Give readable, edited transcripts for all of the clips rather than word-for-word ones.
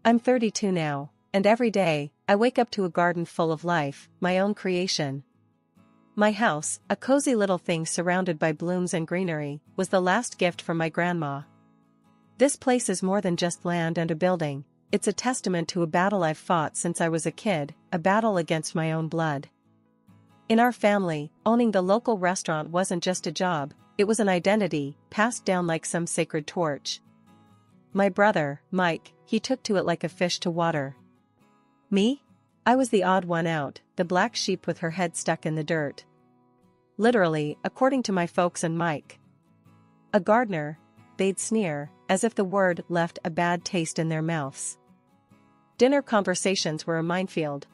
I'm 32 now, and every day, I wake up to a garden full of life, my own creation. My house, a cozy little thing surrounded by blooms and greenery, was the last gift from my grandma. This place is more than just land and a building, it's a testament to a battle I've fought since I was a kid, a battle against my own blood. In our family, owning the local restaurant wasn't just a job, it was an identity, passed down like some sacred torch. My brother, Mike, he took to it like a fish to water. Me? I was the odd one out, the black sheep with her head stuck in the dirt. Literally, according to my folks and Mike. A gardener, they'd sneer, as if the word left a bad taste in their mouths. Dinner conversations were a minefield.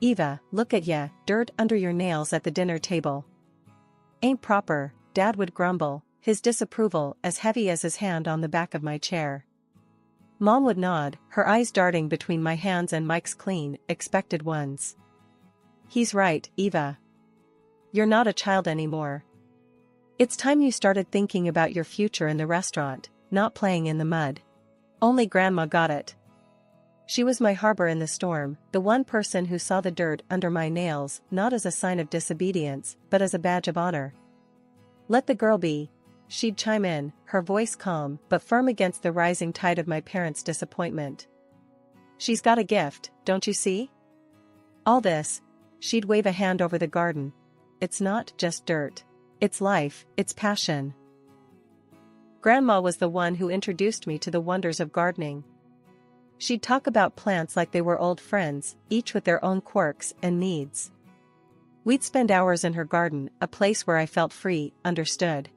"Eva, look at ya, dirt under your nails at the dinner table. Ain't proper," Dad would grumble, his disapproval as heavy as his hand on the back of my chair. Mom would nod, her eyes darting between my hands and Mike's clean, expected ones. "He's right, Eva. You're not a child anymore. It's time you started thinking about your future in the restaurant, not playing in the mud." Only Grandma got it. She was my harbor in the storm, the one person who saw the dirt under my nails not as a sign of disobedience, but as a badge of honor. "Let the girl be," she'd chime in, her voice calm but firm against the rising tide of my parents' disappointment. "She's got a gift, don't you see? All this," she'd wave a hand over the garden. "It's not just dirt. It's life, it's passion." Grandma was the one who introduced me to the wonders of gardening. She'd talk about plants like they were old friends, each with their own quirks and needs. We'd spend hours in her garden, a place where I felt free, understood.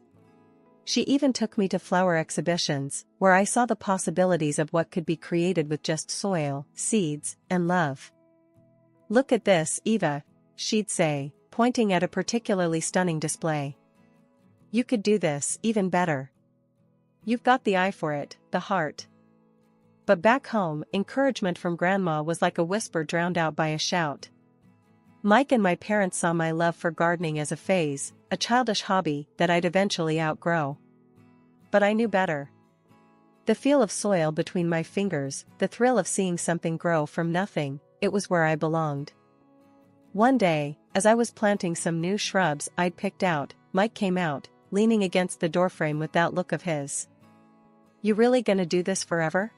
She even took me to flower exhibitions, where I saw the possibilities of what could be created with just soil, seeds, and love. "Look at this, Eva," she'd say, pointing at a particularly stunning display. "You could do this even better. You've got the eye for it, the heart." But back home, encouragement from Grandma was like a whisper drowned out by a shout. Mike and my parents saw my love for gardening as a phase, a childish hobby that I'd eventually outgrow. But I knew better. The feel of soil between my fingers, the thrill of seeing something grow from nothing, it was where I belonged. One day, as I was planting some new shrubs I'd picked out, Mike came out, leaning against the doorframe with that look of his. "You really gonna do this forever?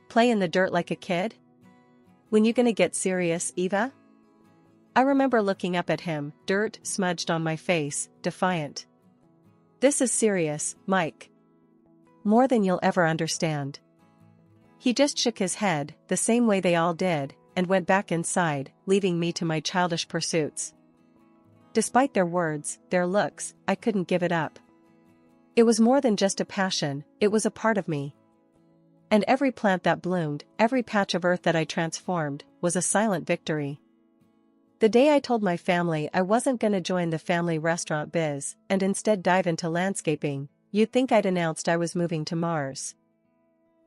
Play in the dirt like a kid? When you gonna get serious, Eva?" I remember looking up at him, dirt smudged on my face, defiant. "This is serious, Mike. More than you'll ever understand." He just shook his head, the same way they all did, and went back inside, leaving me to my childish pursuits. Despite their words, their looks, I couldn't give it up. It was more than just a passion, it was a part of me. And every plant that bloomed, every patch of earth that I transformed, was a silent victory. The day I told my family I wasn't gonna join the family restaurant biz, and instead dive into landscaping, you'd think I'd announced I was moving to Mars.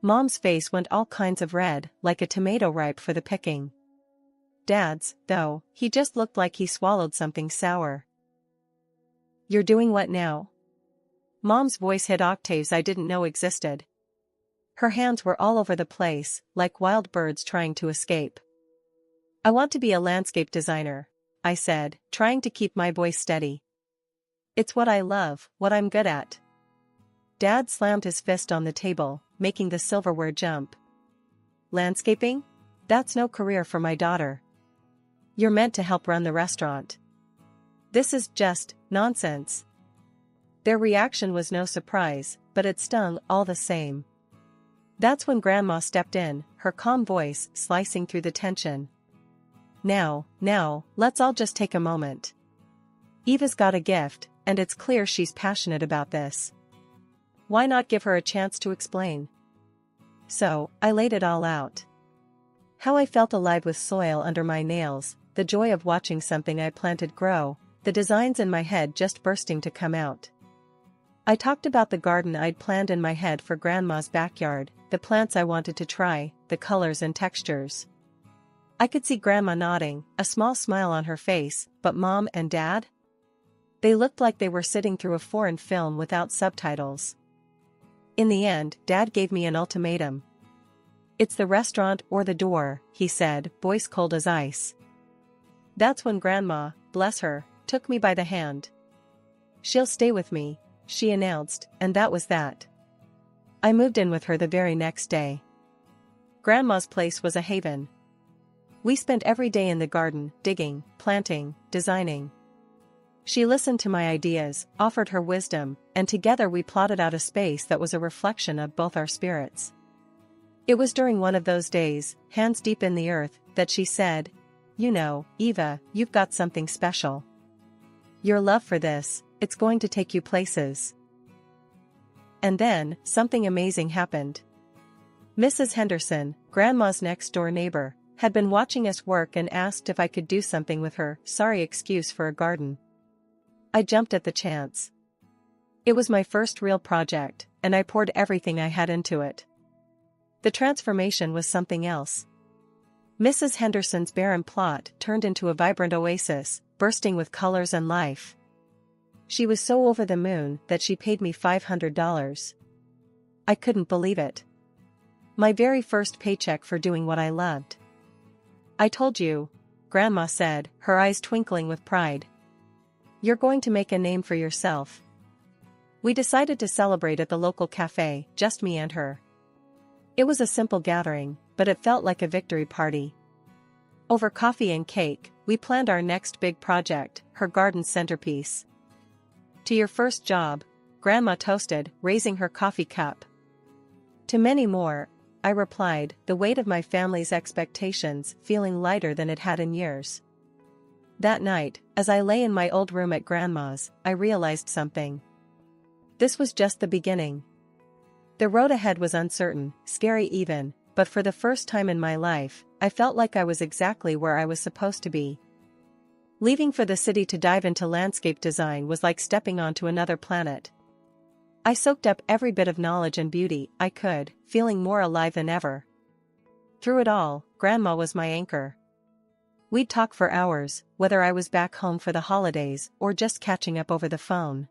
Mom's face went all kinds of red, like a tomato ripe for the picking. Dad's, though, he just looked like he swallowed something sour. "You're doing what now?" Mom's voice hit octaves I didn't know existed. Her hands were all over the place, like wild birds trying to escape. "I want to be a landscape designer," I said, trying to keep my voice steady. "It's what I love, what I'm good at." Dad slammed his fist on the table, making the silverware jump. "Landscaping? That's no career for my daughter. You're meant to help run the restaurant. This is just nonsense." Their reaction was no surprise, but it stung all the same. That's when Grandma stepped in, her calm voice slicing through the tension. Now, let's all just take a moment. Eva's got a gift, and it's clear she's passionate about this. Why not give her a chance to explain?" So, I laid it all out. How I felt alive with soil under my nails, the joy of watching something I planted grow, the designs in my head just bursting to come out. I talked about the garden I'd planned in my head for Grandma's backyard, the plants I wanted to try, the colors and textures. I could see Grandma nodding, a small smile on her face, but Mom and Dad? They looked like they were sitting through a foreign film without subtitles. In the end, Dad gave me an ultimatum. "It's the restaurant or the door," he said, voice cold as ice. That's when Grandma, bless her, took me by the hand. "She'll stay with me," she announced, and that was that. I moved in with her the very next day. Grandma's place was a haven. We spent every day in the garden, digging, planting, designing. She listened to my ideas, offered her wisdom, and together we plotted out a space that was a reflection of both our spirits. It was during one of those days, hands deep in the earth, that she said, "You know, Eva, you've got something special. Your love for this, it's going to take you places." And then, something amazing happened. Mrs. Henderson, Grandma's next-door neighbor, had been watching us work and asked if I could do something with her sorry excuse for a garden. I jumped at the chance. It was my first real project, and I poured everything I had into it. The transformation was something else. Mrs. Henderson's barren plot turned into a vibrant oasis, bursting with colors and life. She was so over the moon that she paid me $500. I couldn't believe it. My very first paycheck for doing what I loved. "I told you," Grandma said, her eyes twinkling with pride. "You're going to make a name for yourself." We decided to celebrate at the local cafe, just me and her. It was a simple gathering, but it felt like a victory party. Over coffee and cake, we planned our next big project, her garden's centerpiece. "To your first job," Grandma toasted, raising her coffee cup. "To many more," I replied, the weight of my family's expectations feeling lighter than it had in years. That night, as I lay in my old room at Grandma's, I realized something. This was just the beginning. The road ahead was uncertain, scary even, but for the first time in my life, I felt like I was exactly where I was supposed to be. Leaving for the city to dive into landscape design was like stepping onto another planet. I soaked up every bit of knowledge and beauty I could, feeling more alive than ever. Through it all, Grandma was my anchor. We'd talk for hours, whether I was back home for the holidays or just catching up over the phone.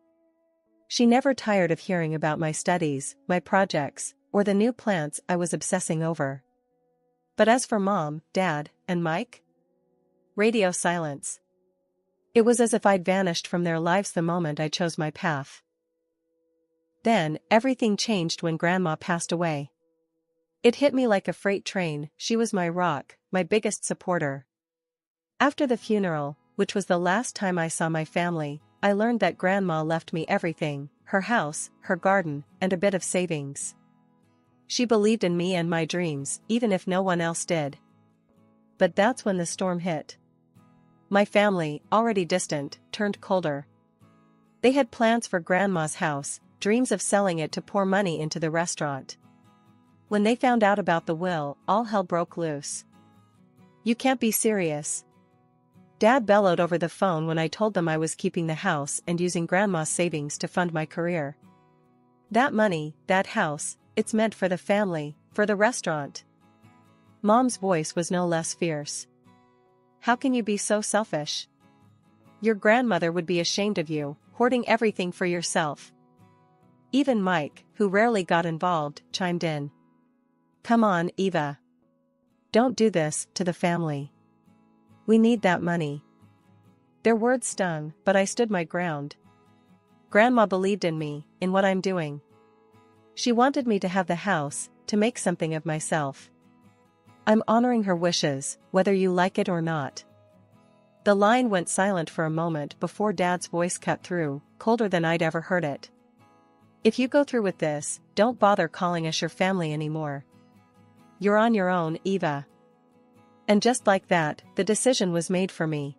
She never tired of hearing about my studies, my projects, or the new plants I was obsessing over. But as for Mom, Dad, and Mike? Radio silence. It was as if I'd vanished from their lives the moment I chose my path. Then, everything changed when Grandma passed away. It hit me like a freight train. She was my rock, my biggest supporter. After the funeral, which was the last time I saw my family, I learned that Grandma left me everything, her house, her garden, and a bit of savings. She believed in me and my dreams, even if no one else did. But that's when the storm hit. My family, already distant, turned colder. They had plans for Grandma's house, dreams of selling it to pour money into the restaurant. When they found out about the will, all hell broke loose. "You can't be serious." Dad bellowed over the phone when I told them I was keeping the house and using Grandma's savings to fund my career. "That money, that house, it's meant for the family, for the restaurant." Mom's voice was no less fierce. "How can you be so selfish? Your grandmother would be ashamed of you, hoarding everything for yourself." Even Mike, who rarely got involved, chimed in. "Come on, Eva. Don't do this to the family. We need that money." Their words stung, but I stood my ground. Grandma believed in me, in what I'm doing. She wanted me to have the house, to make something of myself. I'm honoring her wishes, whether you like it or not. The line went silent for a moment before Dad's voice cut through, colder than I'd ever heard it. "If you go through with this, don't bother calling us your family anymore. You're on your own, Eva." And just like that, the decision was made for me.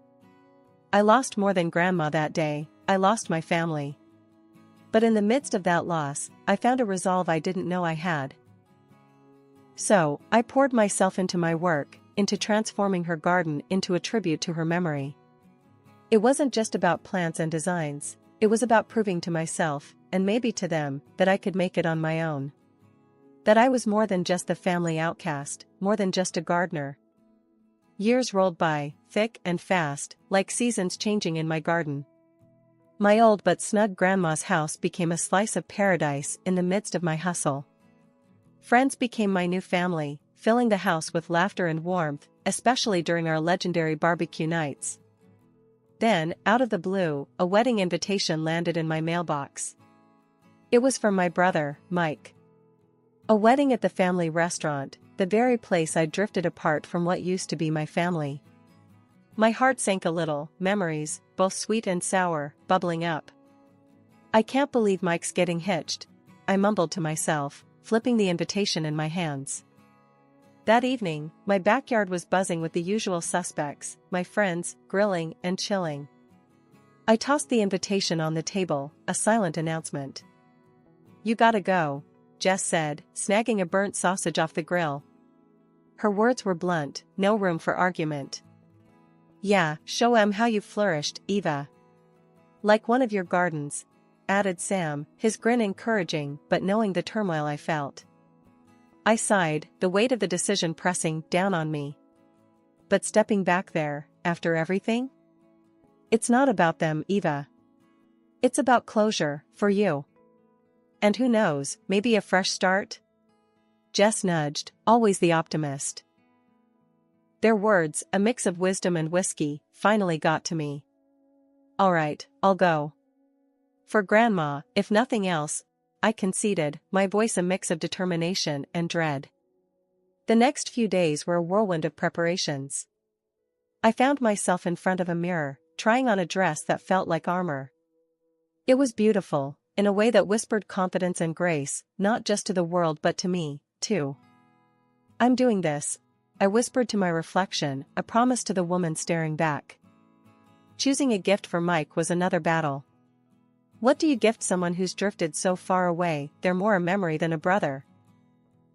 I lost more than Grandma that day, I lost my family. But in the midst of that loss, I found a resolve I didn't know I had. So, I poured myself into my work, into transforming her garden into a tribute to her memory. It wasn't just about plants and designs, it was about proving to myself, and maybe to them, that I could make it on my own. That I was more than just the family outcast, more than just a gardener. Years rolled by, thick and fast, like seasons changing in my garden. My old but snug Grandma's house became a slice of paradise in the midst of my hustle. Friends became my new family, filling the house with laughter and warmth, especially during our legendary barbecue nights. Then, out of the blue, a wedding invitation landed in my mailbox. It was from my brother, Mike. A wedding at the family restaurant, the very place I'd drifted apart from what used to be my family. My heart sank a little, memories, both sweet and sour, bubbling up. I can't believe Mike's getting hitched, I mumbled to myself, flipping the invitation in my hands. That evening, my backyard was buzzing with the usual suspects, my friends, grilling and chilling. I tossed the invitation on the table, a silent announcement. "You gotta go," Jess said, snagging a burnt sausage off the grill. Her words were blunt, no room for argument. "Yeah, show 'em how you flourished, Eva. Like one of your gardens," added Sam, his grin encouraging but knowing the turmoil I felt. I sighed, the weight of the decision pressing down on me. But stepping back there, after everything? It's not about them, Eva. It's about closure, for you. And who knows, maybe a fresh start? Jess nudged, always the optimist. Their words, a mix of wisdom and whiskey, finally got to me. "All right, I'll go. For Grandma, if nothing else," I conceded, my voice a mix of determination and dread. The next few days were a whirlwind of preparations. I found myself in front of a mirror, trying on a dress that felt like armor. It was beautiful, in a way that whispered confidence and grace, not just to the world but to me, too. "I'm doing this," I whispered to my reflection, a promise to the woman staring back. Choosing a gift for Mike was another battle. What do you gift someone who's drifted so far away? They're more a memory than a brother.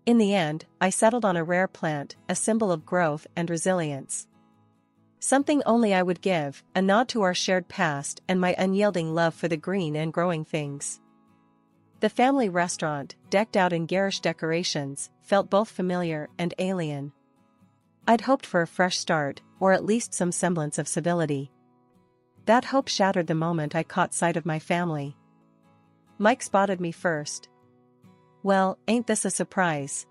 In the end, I settled on a rare plant, a symbol of growth and resilience. Something only I would give, a nod to our shared past and my unyielding love for the green and growing things. The family restaurant, decked out in garish decorations, felt both familiar and alien. I'd hoped for a fresh start, or at least some semblance of civility. That hope shattered the moment I caught sight of my family. Mike spotted me first. "Well, ain't this a surprise?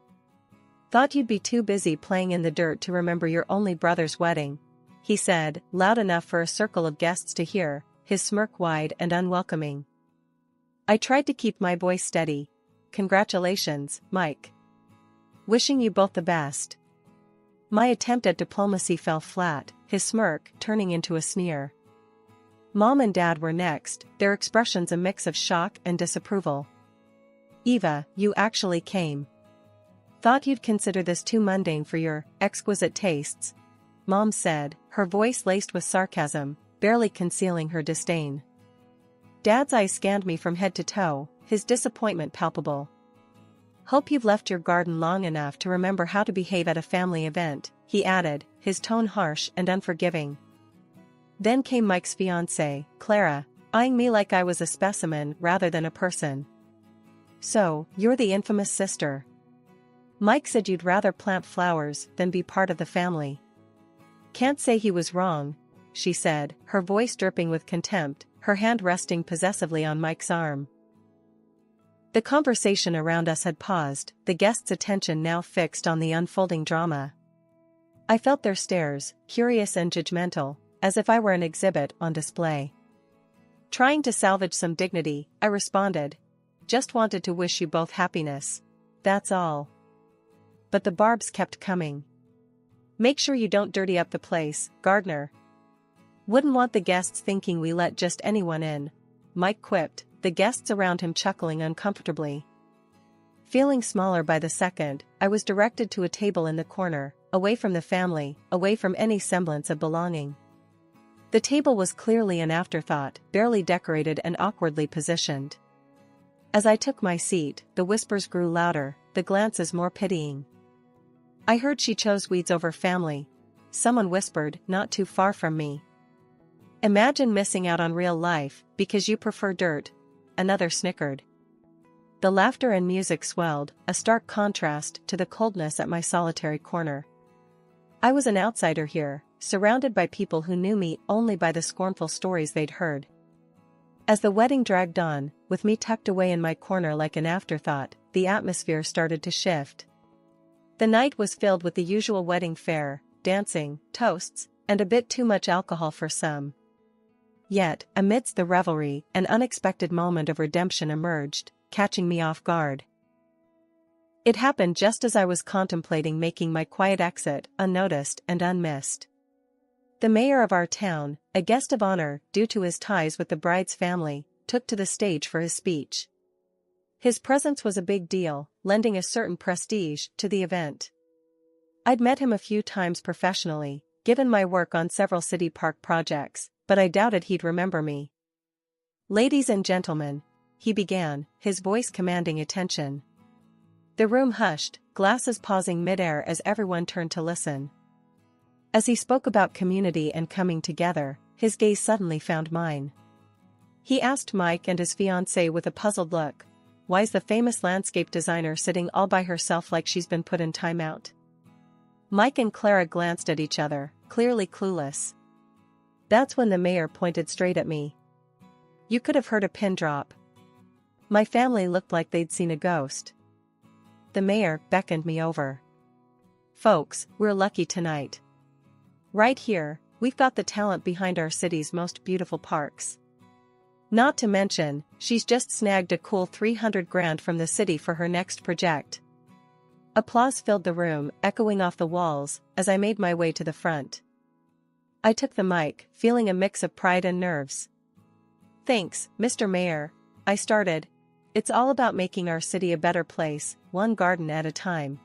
Thought you'd be too busy playing in the dirt to remember your only brother's wedding," he said, loud enough for a circle of guests to hear, his smirk wide and unwelcoming. I tried to keep my voice steady. "Congratulations, Mike. Wishing you both the best." My attempt at diplomacy fell flat, his smirk turning into a sneer. Mom and Dad were next, their expressions a mix of shock and disapproval. "Eva, you actually came. Thought you'd consider this too mundane for your exquisite tastes," Mom said, her voice laced with sarcasm, barely concealing her disdain. Dad's eyes scanned me from head to toe, his disappointment palpable. "Hope you've left your garden long enough to remember how to behave at a family event," he added, his tone harsh and unforgiving. Then came Mike's fiancée, Clara, eyeing me like I was a specimen rather than a person. "So, you're the infamous sister. Mike said you'd rather plant flowers than be part of the family." "Can't say he was wrong," she said, her voice dripping with contempt, her hand resting possessively on Mike's arm. The conversation around us had paused, the guests' attention now fixed on the unfolding drama. I felt their stares, curious and judgmental, as if I were an exhibit on display. Trying to salvage some dignity, I responded, "Just wanted to wish you both happiness. That's all." But the barbs kept coming. "Make sure you don't dirty up the place, Gardner. Wouldn't want the guests thinking we let just anyone in," Mike quipped, the guests around him chuckling uncomfortably. Feeling smaller by the second, I was directed to a table in the corner, away from the family, away from any semblance of belonging. The table was clearly an afterthought, barely decorated and awkwardly positioned. As I took my seat, the whispers grew louder, the glances more pitying. "I heard she chose weeds over family," someone whispered, not too far from me. "Imagine missing out on real life, because you prefer dirt," another snickered. The laughter and music swelled, a stark contrast to the coldness at my solitary corner. I was an outsider here, surrounded by people who knew me only by the scornful stories they'd heard. As the wedding dragged on, with me tucked away in my corner like an afterthought, the atmosphere started to shift. The night was filled with the usual wedding fare, dancing, toasts, and a bit too much alcohol for some. Yet, amidst the revelry, an unexpected moment of redemption emerged, catching me off guard. It happened just as I was contemplating making my quiet exit, unnoticed and unmissed. The mayor of our town, a guest of honor due to his ties with the bride's family, took to the stage for his speech. His presence was a big deal, lending a certain prestige to the event. I'd met him a few times professionally, given my work on several city park projects, but I doubted he'd remember me. "Ladies and gentlemen," he began, his voice commanding attention. The room hushed, glasses pausing mid-air as everyone turned to listen. As he spoke about community and coming together, his gaze suddenly found mine. He asked Mike and his fiancée with a puzzled look, "Why's the famous landscape designer sitting all by herself like she's been put in timeout?" Mike and Clara glanced at each other, clearly clueless. That's when the mayor pointed straight at me. You could have heard a pin drop. My family looked like they'd seen a ghost. The mayor beckoned me over. "Folks, we're lucky tonight. Right here, we've got the talent behind our city's most beautiful parks. Not to mention, she's just snagged a cool $300,000 from the city for her next project." Applause filled the room, echoing off the walls, as I made my way to the front. I took the mic, feeling a mix of pride and nerves. "Thanks, Mr. Mayor," I started. "It's all about making our city a better place, one garden at a time."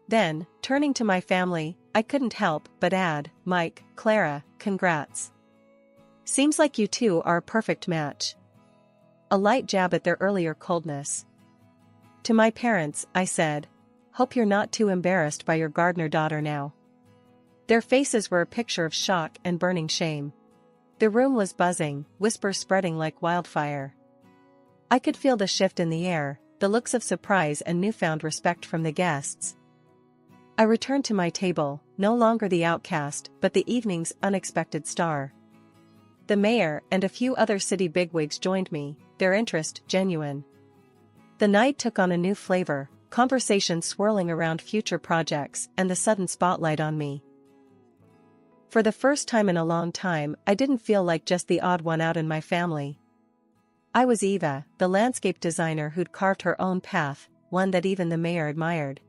Then, turning to my family, I couldn't help but add, "Mike, Clara, congrats. Seems like you two are a perfect match." A light jab at their earlier coldness. To my parents, I said, "Hope you're not too embarrassed by your gardener daughter now." Their faces were a picture of shock and burning shame. The room was buzzing, whispers spreading like wildfire. I could feel the shift in the air, the looks of surprise and newfound respect from the guests. I returned to my table, no longer the outcast, but the evening's unexpected star. The mayor and a few other city bigwigs joined me, their interest genuine. The night took on a new flavor, conversation swirling around future projects and the sudden spotlight on me. For the first time in a long time, I didn't feel like just the odd one out in my family. I was Eva, the landscape designer who'd carved her own path, one that even the mayor admired.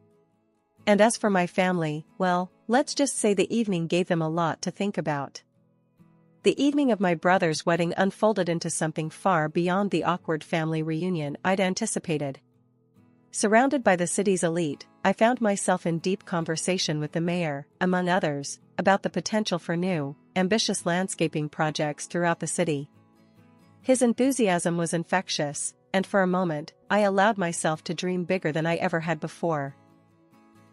And as for my family, well, let's just say the evening gave them a lot to think about. The evening of my brother's wedding unfolded into something far beyond the awkward family reunion I'd anticipated. Surrounded by the city's elite, I found myself in deep conversation with the mayor, among others, about the potential for new, ambitious landscaping projects throughout the city. His enthusiasm was infectious, and for a moment, I allowed myself to dream bigger than I ever had before.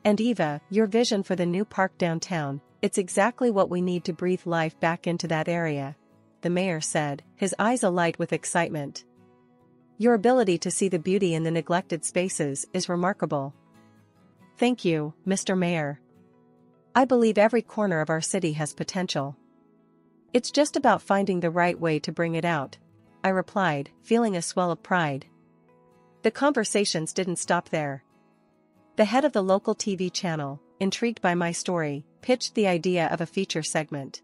"And Eva, your vision for the new park downtown, it's exactly what we need to breathe life back into that area," the mayor said, his eyes alight with excitement. "Your ability to see the beauty in the neglected spaces is remarkable." "Thank you, Mr. Mayor. I believe every corner of our city has potential. It's just about finding the right way to bring it out," I replied, feeling a swell of pride. The conversations didn't stop there. The head of the local TV channel, intrigued by my story, pitched the idea of a feature segment.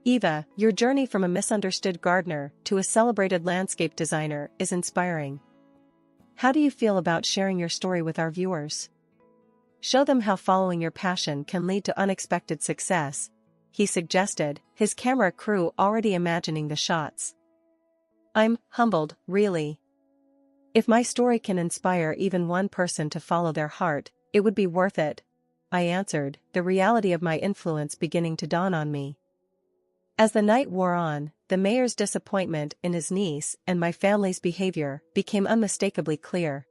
"Eva, your journey from a misunderstood gardener to a celebrated landscape designer is inspiring. How do you feel about sharing your story with our viewers? Show them how following your passion can lead to unexpected success," he suggested, his camera crew already imagining the shots. "I'm humbled, really. If my story can inspire even one person to follow their heart, it would be worth it," I answered, the reality of my influence beginning to dawn on me. As the night wore on, the mayor's disappointment in his niece and my family's behavior became unmistakably clear.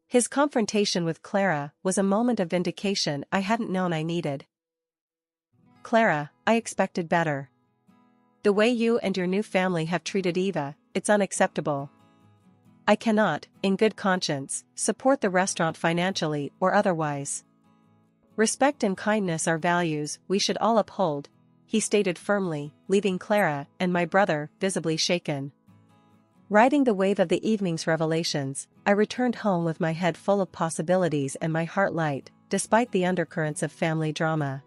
His confrontation with Clara was a moment of vindication I hadn't known I needed. "Clara, I expected better. The way you and your new family have treated Eva, it's unacceptable. I cannot, in good conscience, support the restaurant financially or otherwise. Respect and kindness are values we should all uphold," he stated firmly, leaving Clara and my brother visibly shaken. Riding the wave of the evening's revelations, I returned home with my head full of possibilities and my heart light, despite the undercurrents of family drama.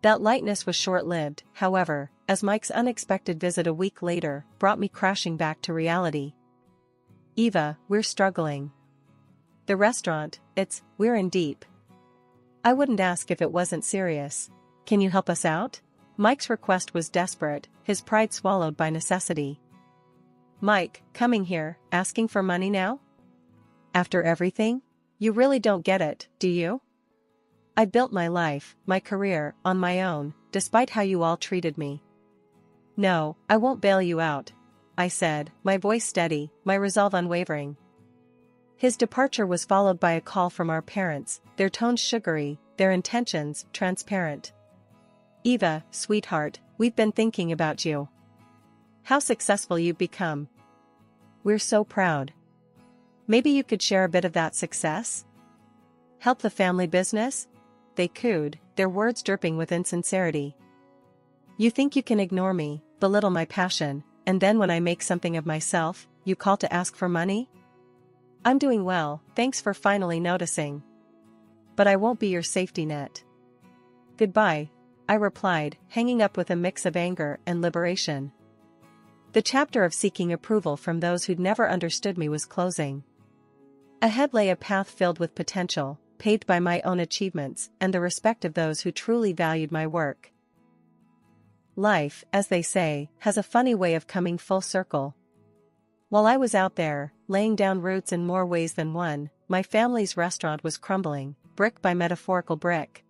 That lightness was short-lived, however, as Mike's unexpected visit a week later brought me crashing back to reality. "Eva, we're struggling. The restaurant, we're in deep." I wouldn't ask if it wasn't serious. "Can you help us out?" Mike's request was desperate, his pride swallowed by necessity. "Mike, coming here, asking for money now? After everything? You really don't get it, do you? I built my life, my career, on my own, despite how you all treated me." "No, I won't bail you out," I said, my voice steady, my resolve unwavering. His departure was followed by a call from our parents, their tones sugary, their intentions transparent. "Eva, sweetheart, we've been thinking about you. How successful you've become. We're so proud. Maybe you could share a bit of that success? Help the family business?" They cooed, their words dripping with insincerity. "You think you can ignore me, belittle my passion, and then when I make something of myself, you call to ask for money? I'm doing well, thanks for finally noticing. But I won't be your safety net." "Goodbye," I replied, hanging up with a mix of anger and liberation. The chapter of seeking approval from those who'd never understood me was closing. Ahead lay a path filled with potential, paved by my own achievements and the respect of those who truly valued my work. Life, as they say, has a funny way of coming full circle. While I was out there, laying down roots in more ways than one, my family's restaurant was crumbling, brick by metaphorical brick.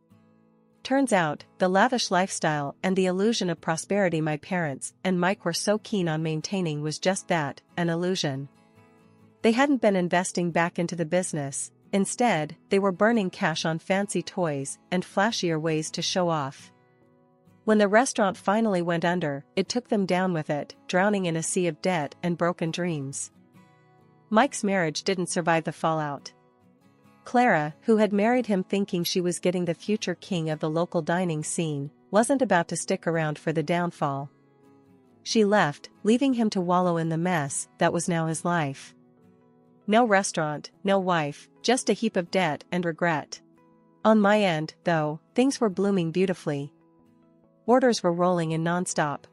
Turns out, the lavish lifestyle and the illusion of prosperity my parents and Mike were so keen on maintaining was just that, an illusion. They hadn't been investing back into the business, instead, they were burning cash on fancy toys and flashier ways to show off. When the restaurant finally went under, it took them down with it, drowning in a sea of debt and broken dreams. Mike's marriage didn't survive the fallout. Clara, who had married him thinking she was getting the future king of the local dining scene, wasn't about to stick around for the downfall. She left, leaving him to wallow in the mess that was now his life. No restaurant, no wife, just a heap of debt and regret. On my end, though, things were blooming beautifully. Orders were rolling in nonstop.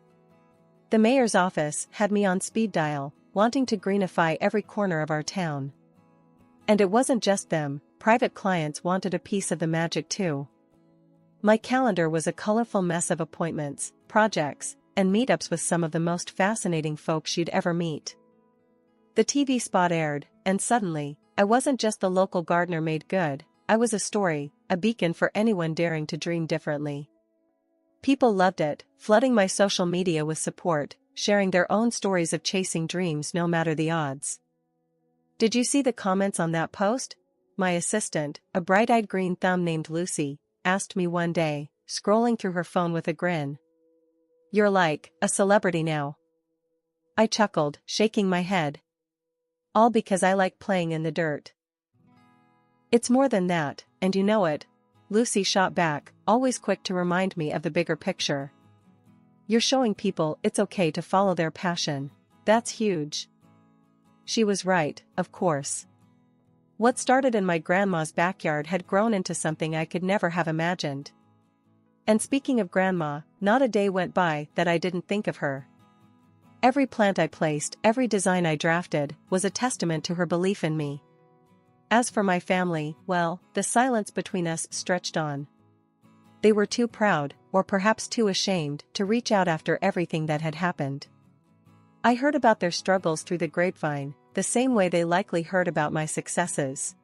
The mayor's office had me on speed dial, wanting to greenify every corner of our town. And it wasn't just them, private clients wanted a piece of the magic too. My calendar was a colorful mess of appointments, projects, and meetups with some of the most fascinating folks you'd ever meet. The TV spot aired, and suddenly, I wasn't just the local gardener made good, I was a story, a beacon for anyone daring to dream differently. People loved it, flooding my social media with support, sharing their own stories of chasing dreams no matter the odds. "Did you see the comments on that post?" My assistant, a bright-eyed green thumb named Lucy, asked me one day, scrolling through her phone with a grin. "You're like a celebrity now." I chuckled, shaking my head. "All because I like playing in the dirt." "It's more than that, and you know it," Lucy shot back, always quick to remind me of the bigger picture. "You're showing people it's okay to follow their passion. That's huge." She was right, of course. What started in my grandma's backyard had grown into something I could never have imagined. And speaking of grandma, not a day went by that I didn't think of her. Every plant I placed, every design I drafted, was a testament to her belief in me. As for my family, well, the silence between us stretched on. They were too proud, or perhaps too ashamed, to reach out after everything that had happened. I heard about their struggles through the grapevine, the same way they likely heard about my successes.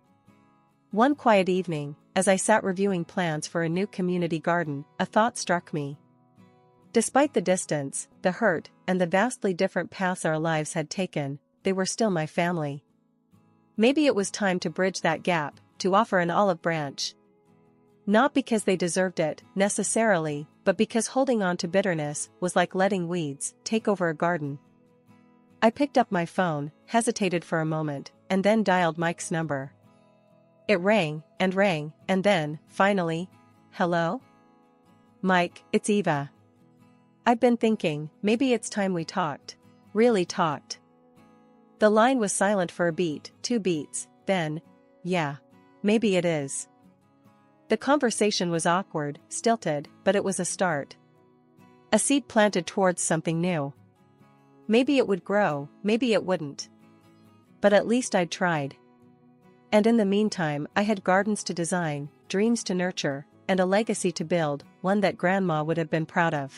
One quiet evening, as I sat reviewing plans for a new community garden, a thought struck me. Despite the distance, the hurt, and the vastly different paths our lives had taken, they were still my family. Maybe it was time to bridge that gap, to offer an olive branch. Not because they deserved it, necessarily, but because holding on to bitterness was like letting weeds take over a garden. I picked up my phone, hesitated for a moment, and then dialed Mike's number. It rang, and then, finally, "Hello? Mike, it's Eva. I've been thinking, maybe it's time we talked. Really talked. The line was silent for a beat, 2 beats, then, yeah. Maybe it is. The conversation was awkward, stilted, but it was a start. A seed planted towards something new. Maybe it would grow, maybe it wouldn't. But at least I'd tried. And in the meantime I had gardens to design, dreams to nurture, and a legacy to build, one that Grandma would have been proud of.